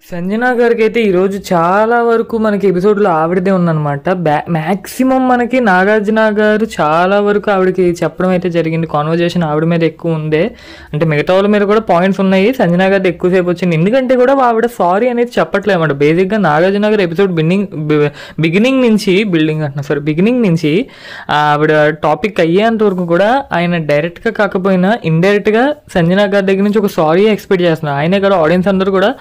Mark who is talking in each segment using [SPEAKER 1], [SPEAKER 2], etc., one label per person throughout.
[SPEAKER 1] సంజన గారికైతే ఈరోజు చాలా వరకు మనకి ఎపిసోడ్‌లో ఆవిడదే ఉందనమాట. మాక్సిమం మనకి నాగార్జున గారు చాలా వరకు ఆవిడకి చెప్పడం అయితే జరిగింది. కాన్వర్జేషన్ ఆవిడ మీద ఎక్కువ ఉందే. అంటే మిగతా వాళ్ళ మీద కూడా పాయింట్స్ ఉన్నాయి. సంజన గారిది ఎక్కువసేపు వచ్చింది. ఎందుకంటే కూడా ఆవిడ సారీ అనేది చెప్పట్లేదు అనమాట. బేసిక్‌గా నాగార్జున గారు ఎపిసోడ్ బిగినింగ్ నుంచి ఆవిడ టాపిక్ అయ్యేంత వరకు కూడా ఆయన డైరెక్ట్‌గా కాకపోయినా ఇండైరెక్ట్‌గా సంజన గారి దగ్గర నుంచి ఒక సారీ ఎక్స్పెక్ట్ చేస్తున్నారు. ఆయనే కాదు ఆడియన్స్ అందరూ కూడా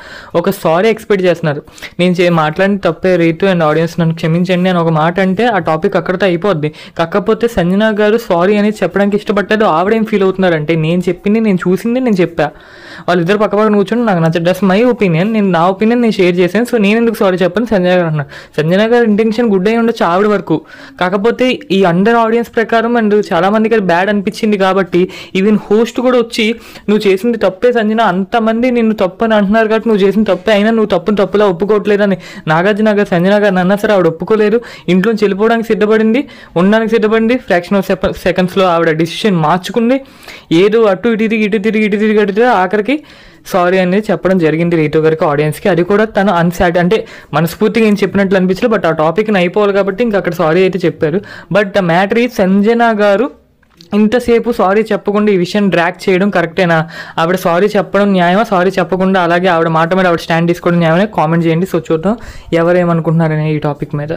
[SPEAKER 1] ఒక సారీ ఎక్స్పెక్ట్ చేస్తున్నారు. నేను మాట్లాడిన తప్పే రీతు అండ్ ఆడియన్స్ నన్ను క్షమించండి అని ఒక మాట అంటే ఆ టాపిక్ అక్కడితో అయిపోద్ది. కాకపోతే సంజన గారు సారీ అనేది చెప్పడానికి ఇష్టపడ్డదు. ఆవిడేం ఫీల్ అవుతున్నారంటే నేను చెప్పింది, నేను చూసింది నేను చెప్పా. వాళ్ళిద్దరు పక్క పక్కన కూర్చొని నాకు నచ్చ జస్ట్ మై ఒపీనియన్, నా ఒపీనియన్ నేను షేర్ చేశాను. సో నేను ఎందుకు సారీ చెప్పని సంజన గారు అన్నారు. సంజన గారు ఇంటెన్షన్ గుడ్ అయి ఉండొచ్చు ఆవిడ వరకు. కాకపోతే ఈ అండర్ ఆడియన్స్ ప్రకారం అండ్ చాలా మందికి అది బ్యాడ్ అనిపించింది కాబట్టి ఈవెన్ హోస్ట్ కూడా వచ్చి నువ్వు చేసింది తప్పే సంజన, అంతమంది నిన్ను తప్పు అని అంటున్నారు కాబట్టి నువ్వు చేసిన తప్పే, అయినా నువ్వు తప్పులా ఒప్పుకోవట్లేదు అని నాగార్జున గారు సంజన గారు అన్నా సరే ఆవిడ ఒప్పుకోలేదు. ఇంట్లోంచి వెళ్ళిపోవడానికి సిద్ధపడింది, ఉండడానికి సిద్ధపడింది. ఫ్రాక్షన్ ఆఫ్ సెకండ్స్లో ఆవిడ డిసిషన్ మార్చుకుంది. ఏదో అటు ఇటు తిరిగి ఆఖరికి సారీ అనేది చెప్పడం జరిగింది రీతు గారికి ఆడియన్స్కి. అది కూడా తను అంటే మనస్ఫూర్తిగా ఏం చెప్పినట్లు అనిపించలేదు. బట్ ఆ టాపిక్ని అయిపోవాలి కాబట్టి ఇంకా అక్కడ సారీ అయితే చెప్పారు. బట్ ద మ్యాటర్ ఈ సంజన గారు ఇంతసేపు సారీ చెప్పకుండా ఈ విషయం డ్రాక్ చేయడం కరెక్టేనా? ఆవిడ సారీ చెప్పడం న్యాయమా? సారీ చెప్పకుండా అలాగే ఆవిడ మాట మీద ఆవిడ స్టాండ్ తీసుకోవడం న్యాయమని కామెంట్ చేయండి. సో చూద్దాం ఎవరేమనుకుంటున్నారనే ఈ టాపిక్ మీద.